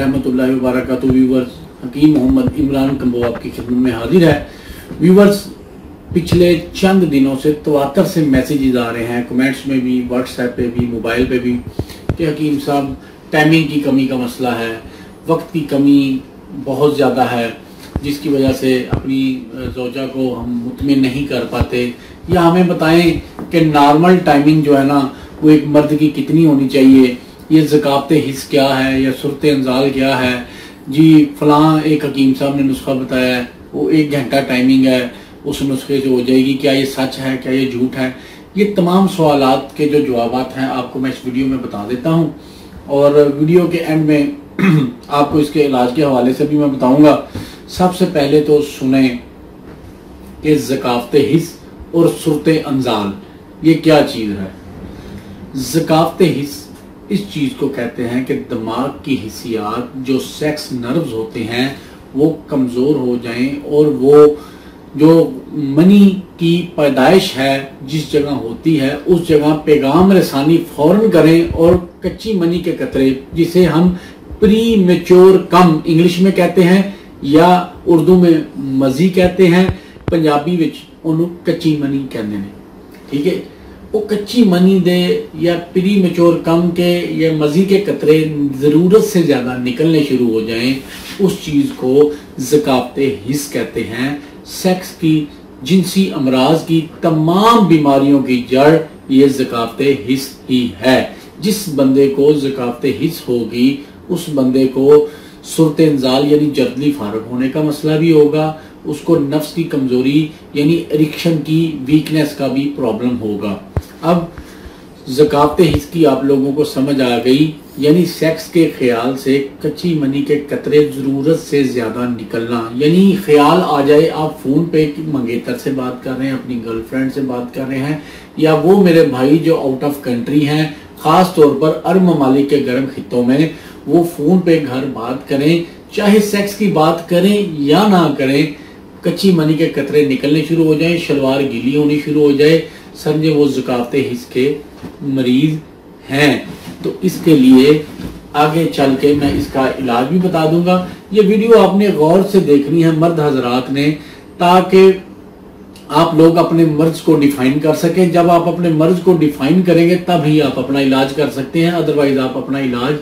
रहमतुल्लाहि व बरकातुहू। व्यूवर्स, हकीम मोहम्मद इमरान कम्बो आपकी खिदमत में हाजिर है। व्यूवर्स, पिछले चंद दिनों से तवातर से मैसेजेस आ रहे हैं, कमेंट्स में भी, व्हाट्सएप पे भी, मोबाइल पे भी, कि हकीम साहब टाइमिंग की कमी का मसला है, वक्त की कमी बहुत ज़्यादा है, जिसकी वजह से अपनी ज़ौजा को हम मुतमिन नहीं कर पाते। या हमें बताएं कि नॉर्मल टाइमिंग जो है ना वो एक मर्द की कितनी होनी चाहिए, ये ज़कात हिस्स क्या है या सूरत अंजाल क्या है। जी फलां एक हकीम साहब ने नुस्खा बताया है, वो 1 घंटा टाइमिंग है, उस नुस्खे से हो जाएगी। क्या ये सच है, क्या ये झूठ है? ये तमाम सवालात के जो जवाबात हैं आपको मैं इस वीडियो में बता देता हूँ, और वीडियो के एंड में आपको इसके इलाज के हवाले से भी मैं बताऊंगा। सबसे पहले तो सुने कि ज़कात हिस्स और सूरत अंजाल ये क्या चीज़ है। ज़कात हिस्स इस चीज़ को कहते हैं कि दिमाग की हिस्सियात, जो सेक्स नर्व्स होते हैं, वो कमज़ोर हो जाएं और वो जो मनी की पैदाइश है जिस जगह होती है उस जगह पैगाम रसानी फौरन करें, और कच्ची मनी के कतरे, जिसे हम प्री मेच्योर कम इंग्लिश में कहते हैं या उर्दू में मजी कहते हैं, पंजाबी विच उन्होंने कच्ची मनी कहते हैं, ठीक है। वो कच्ची मनी दे या प्री मेच्योर कम के या मजी के कतरे जरूरत से ज्यादा निकलने शुरू हो जाएं, उस चीज को ज़कात हिस्स कहते हैं। सेक्स की, जिनसी अमराज की तमाम बीमारियों की जड़ ये ज़कात हिस्स ही है। जिस बंदे को ज़कात हिस्स होगी उस बंदे को सूरत इंजाल यानी जर्दली फारग होने का मसला भी होगा, उसको नफ्स की कमजोरी यानी एडिक्शन की वीकनेस का भी प्रॉब्लम होगा। अब ज़कात हिस्स की आप लोगों को समझ आ गई, यानी सेक्स के ख्याल से कच्ची मनी के कतरे जरूरत से ज्यादा निकलना, यानी ख्याल आ जाए आप फोन पे मंगेतर से बात कर रहे हैं, अपनी गर्लफ्रेंड से बात कर रहे हैं, या वो मेरे भाई जो आउट ऑफ कंट्री हैं, खास तौर पर अरब ममालिक के गर्म खित्तों में, वो फोन पे घर बात करें, चाहे सेक्स की बात करें या ना करें, कच्ची मनी के कतरे निकलने शुरू हो जाए, शलवार गीली होनी शुरू हो जाए, समझे वो ज़कात हिस्स के मरीज हैं। तो इसके लिए आगे चल के मैं इसका इलाज भी बता दूंगा। ये वीडियो आपने गौर से देखनी है मर्द हजरात ने, ताकि आप लोग अपने मर्ज को डिफाइन कर सकें। जब आप अपने मर्ज को डिफाइन करेंगे तब ही आप अपना इलाज कर सकते हैं, अदरवाइज आप अपना इलाज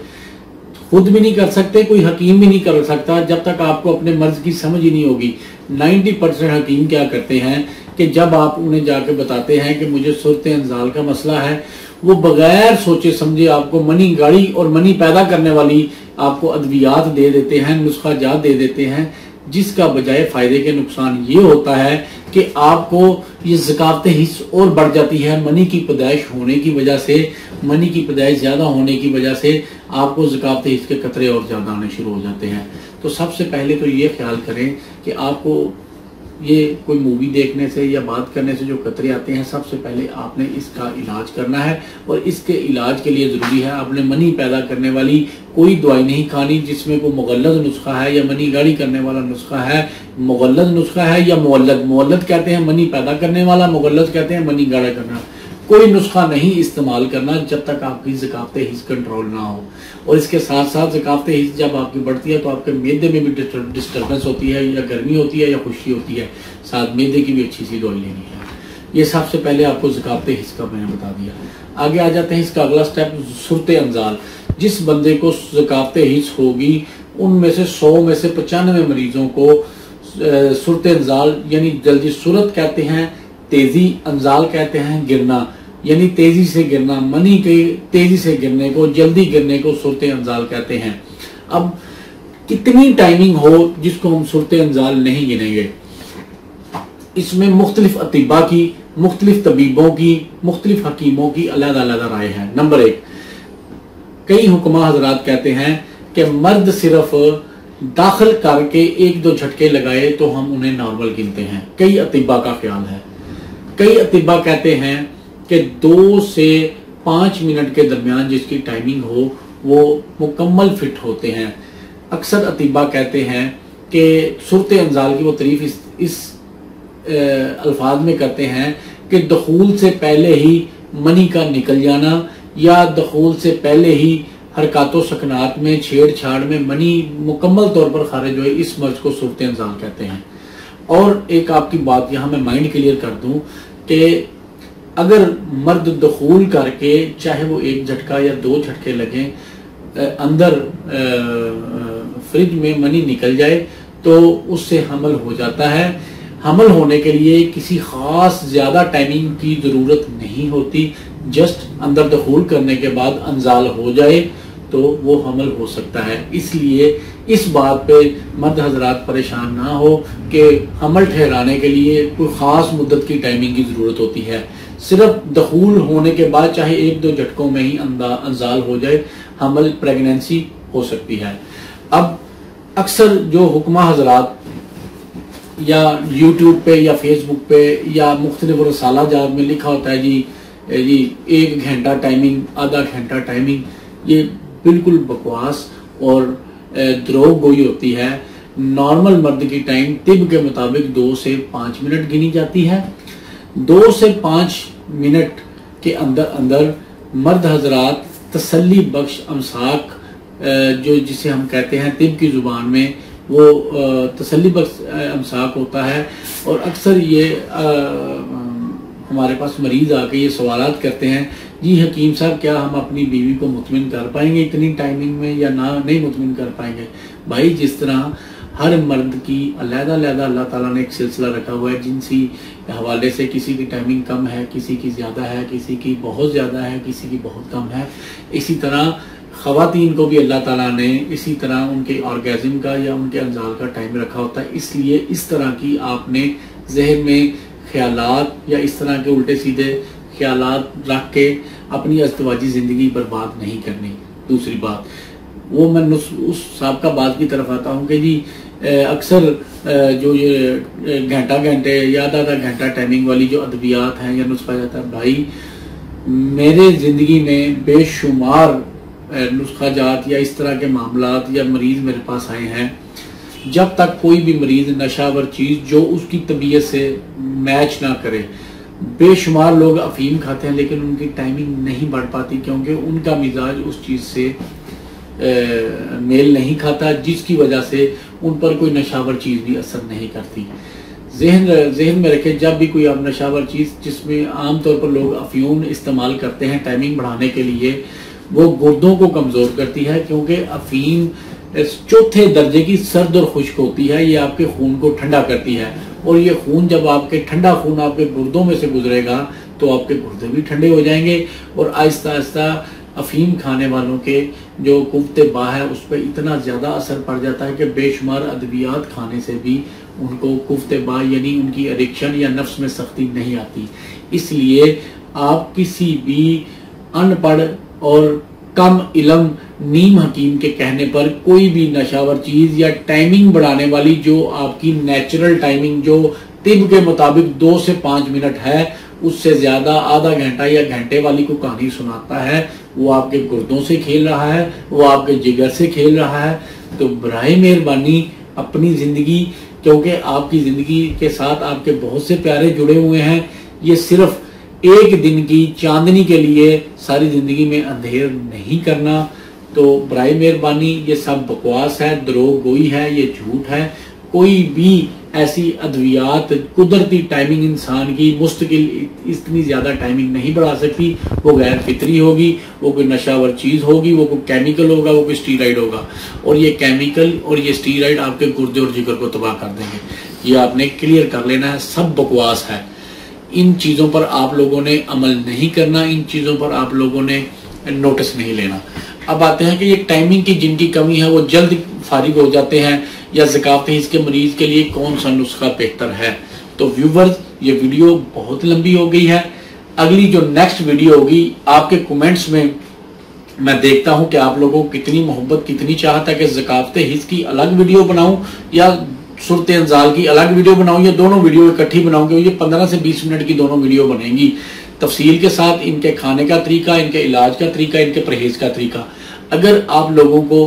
खुद भी नहीं कर सकते, कोई हकीम भी नहीं कर सकता जब तक आपको अपने मर्ज की समझ ही नहीं होगी। 90% हकीम क्या करते हैं कि जब आप उन्हें जाके बताते हैं कि मुझे सूरत अंजाल का मसला है, वो बगैर सोचे समझे आपको मनी गाड़ी और मनी पैदा करने वाली आपको अद्वियात दे देते हैं, नुस्खा जात दे देते हैं, जिसका बजाय फायदे के नुकसान ये होता है कि आपको ये ज़कात हिस्स और बढ़ जाती है। मनी की पैदाइश होने की वजह से, मनी की पैदाइश ज्यादा होने की वजह से आपको ज़कात हिस्स के कतरे और ज्यादा आने शुरू हो जाते हैं। तो सबसे पहले तो ये ख्याल करें कि आपको ये कोई मूवी देखने से या बात करने से जो कतरे आते हैं, सबसे पहले आपने इसका इलाज करना है, और इसके इलाज के लिए जरूरी है आपने मनी पैदा करने वाली कोई दवाई नहीं खानी जिसमें कोई मुगल्लद नुस्खा है या मनी गाड़ी करने वाला नुस्खा है। मुगल्लद नुस्खा है या मुवल्लद, मुवल्लद कहते हैं मनी पैदा करने वाला, मुगल्लद कहते हैं मनी गाड़ा करना। कोई नुस्खा नहीं इस्तेमाल करना जब तक आपकी ज़कात हिस्स कंट्रोल ना हो। और इसके साथ साथ ज़कात हिस्स जब आपकी बढ़ती है तो आपके मैदे में भी डिस्टर्बेंस होती है, या गर्मी होती है या खुशी होती है, साथ मैदे की भी अच्छी सी दवाई लेनी है। ये सबसे पहले आपको ज़कात हिस्स का मैंने बता दिया। आगे आ जाते हैं इसका अगला स्टेप, सूरत अंजाल। जिस बंदे को ज़कात हिस्स होगी उनमें से 100 में से 95 मरीजों को सूरत अंजाल यानी जल्दी सूरत कहते हैं, तेजी अंजाल कहते हैं गिरना, यानी तेजी से गिरना, मनी के तेजी से गिरने को, जल्दी गिरने को सूरत अंजाल कहते हैं। अब कितनी टाइमिंग हो जिसको हम सूरत अंजाल नहीं गिनेंगे, इसमें मुख्तलिफ अतिबा की, मुख्तलिफ तबीबों की, मुख्तलिफ हकीमों की अलग अलग राय है। नंबर 1, कई हुक्मा हजरात कहते हैं कि मर्द सिर्फ दाखिल करके 1-2 झटके लगाए तो हम उन्हें नॉर्मल गिनते हैं। कई अतिबा का ख्याल है, कई अतिबा कहते हैं कि 2 से 5 मिनट के दरमियान जिसकी टाइमिंग हो वो मुकम्मल फिट होते हैं। अक्सर अतिबा कहते हैं कि सूरत अंजाल की वो तारीफ इस अल्फाज में करते हैं कि दखूल से पहले ही मनी का निकल जाना, या दखूल से पहले ही हरकतों सकनात में, छेड़छाड़ में मनी मुकम्मल तौर पर खारिज हुए, इस मर्ज को सूरत इंजाल कहते हैं। और एक आपकी बात यहाँ मैं माइंड क्लियर कर दूं कि अगर मर्द दखूल करके, चाहे वो एक झटका या 2 झटके लगे, अंदर फ्रिज में मनी निकल जाए तो उससे हमल हो जाता है। हमल होने के लिए किसी खास ज्यादा टाइमिंग की जरूरत नहीं होती, जस्ट अंदर दखूल करने के बाद अंजाल हो जाए तो वो हमल हो सकता है। इसलिए इस बात पे मर्द हजरात परेशान ना हो कि हमल ठहराने के लिए कोई खास मुद्दत की टाइमिंग की जरूरत होती है। सिर्फ दखूल होने के बाद चाहे 1-2 झटकों में ही अंजाल हो जाए, हमल प्रेगनेंसी हो सकती है। अब अक्सर जो हुक्मा हजरात या यूट्यूब पे या फेसबुक पे या मुख्तलिफ रसाला जात में लिखा होता है जी 1 घंटा टाइमिंग, आधा घंटा टाइमिंग, ये बिल्कुल बकवास और द्रोह गोई होती है। नॉर्मल मर्द की टाइम तिब के मुताबिक 2 से 5 मिनट गिनी जाती है। 2 से 5 मिनट के अंदर अंदर मर्द हजरात तसल्ली बख्श अमसाक, जो जिसे हम कहते हैं तिब की जुबान में, वो तसल्ली बख्श अमसाक होता है। और अक्सर ये हमारे पास मरीज आके ये सवालात करते हैं, जी हकीम साहब क्या हम अपनी बीवी को मुतमिन कर पाएंगे इतनी टाइमिंग में या ना नहीं मुतमिन कर पाएंगे। भाई जिस तरह हर मर्द की अलग-अलग अल्लाह ताला ने एक सिलसिला रखा हुआ है, जिनसी हवाले से किसी की टाइमिंग कम है, किसी की ज़्यादा है, किसी की बहुत ज़्यादा है, किसी की बहुत कम है। इसी तरह ख़वातीन को भी अल्लाह ताला ने इसी तरह उनके ऑर्गेज़म का या उनके अंजाल का टाइम रखा होता है। इसलिए इस तरह की आपने जहन में ख्यालात या इस तरह के उल्टे सीधे ख्यालात रख के अपनी अज़दवाजी ज़िंदगी बर्बाद नहीं करनी। दूसरी बात, वो मैं उस साबका बात की तरफ आता हूँ कि जी अक्सर जो ये घंटे या आधा घंटा टाइमिंग वाली जो अद्वियात हैं या नुस्खा जाता है, भाई मेरे ज़िंदगी में बेशुमार नुस्खा जात या इस तरह के मामलात या मरीज़ मेरे पास आए हैं। जब तक कोई भी मरीज़ नशावर चीज़ जो उसकी तबीयत से मैच ना करे, बेशुमार लोग अफीम खाते हैं लेकिन उनकी टाइमिंग नहीं बढ़ पाती क्योंकि उनका मिजाज उस चीज़ से मेल नहीं खाता, जिसकी वजह से उन पर कोई नशावर चीज़ भी असर नहीं करती। जहन में रखें, जब भी कोई आप नशावर चीज़ जिसमें आमतौर पर लोग अफीम इस्तेमाल करते हैं टाइमिंग बढ़ाने के लिए, वो गुर्दों को कमज़ोर करती है क्योंकि अफीम 4थे दर्जे की सर्द और खुश्क होती है। ये आपके खून को ठंडा करती है और ये खून जब आपके ठंडा खून आपके गुर्दों में से गुजरेगा तो आपके गुर्दे भी ठंडे हो जाएंगे और आहिस्ता आहिस्ता अफीम खाने वालों के जो कुव्वते बा है उस पर इतना ज़्यादा असर पड़ जाता है कि बेशुमार अद्वियात खाने से भी उनको कुव्वते बा यानी उनकी एडिक्शन या नफ्स में सख्ती नहीं आती। इसलिए आप किसी भी अनपढ़ और कम इल्म नीम हकीम के कहने पर कोई भी नशावर चीज या टाइमिंग बढ़ाने वाली जो आपकी नेचुरल टाइमिंग जो तिब के मुताबिक 2 से 5 मिनट है, उससे ज्यादा आधा घंटा या घंटे वाली को कहानी सुनाता है, वो आपके गुर्दों से खेल रहा है, वो आपके जिगर से खेल रहा है। तो बराए मेहरबानी अपनी जिंदगी, क्योंकि आपकी जिंदगी के साथ आपके बहुत से प्यारे जुड़े हुए हैं, ये सिर्फ एक दिन की चांदनी के लिए सारी जिंदगी में अंधेर नहीं करना। तो बराए मेहरबानी ये सब बकवास है, द्रोह गोई है, ये झूठ है। कोई भी ऐसी अद्वियात कुदरती टाइमिंग इंसान की मुस्तकिल इतनी ज्यादा टाइमिंग नहीं बढ़ा सकती। वो गैर फितरी होगी, वो कोई नशावर चीज होगी, वो कोई केमिकल होगा, वो कोई स्टीरॉइड होगा और ये केमिकल और ये स्टीरॉइड आपके गुर्दे और जिगर को तबाह कर देंगे। ये आपने क्लियर कर लेना है, सब बकवास है। इन चीजों पर आप लोगों ने अमल नहीं करना, इन चीजों पर आप लोगों ने नोटिस नहीं लेना। अब आते हैं कि ये टाइमिंग की जिनकी कमी है वो जल्द फारिग हो जाते हैं या ज़कात हिस्स के मरीज के लिए कौन सा नुस्खा बेहतर है। तो व्यूवर्स, ये वीडियो बहुत लंबी हो गई है। अगली जो नेक्स्ट वीडियो होगी, आपके कमेंट्स में मैं देखता हूं कि आप लोगों को कितनी मोहब्बत, कितनी चाहत है कि ज़कात हिस्स की अलग वीडियो बनाऊं या सूरत इंजाल की अलग वीडियो बनाऊं या दोनों वीडियो इकट्ठी बनाऊंगी। ये 15 से 20 मिनट की दोनों वीडियो बनेंगी तफसील के साथ, इनके खाने का तरीका, इनके इलाज का तरीका, इनके परहेज का तरीका। अगर आप लोगों को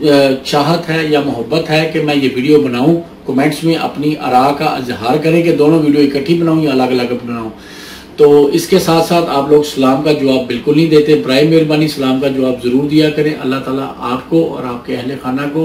चाहत है या मोहब्बत है कि मैं ये वीडियो बनाऊं, कमेंट्स में अपनी आरा का इजहार करें कि दोनों वीडियो इकट्ठी बनाऊं या अलग अलग बनाऊं। तो तो इसके साथ साथ आप लोग सलाम का जवाब बिल्कुल नहीं देते, बराए मेहरबानी सलाम का जवाब जरूर दिया करें। अल्लाह ताला आपको और आपके अहले खाना को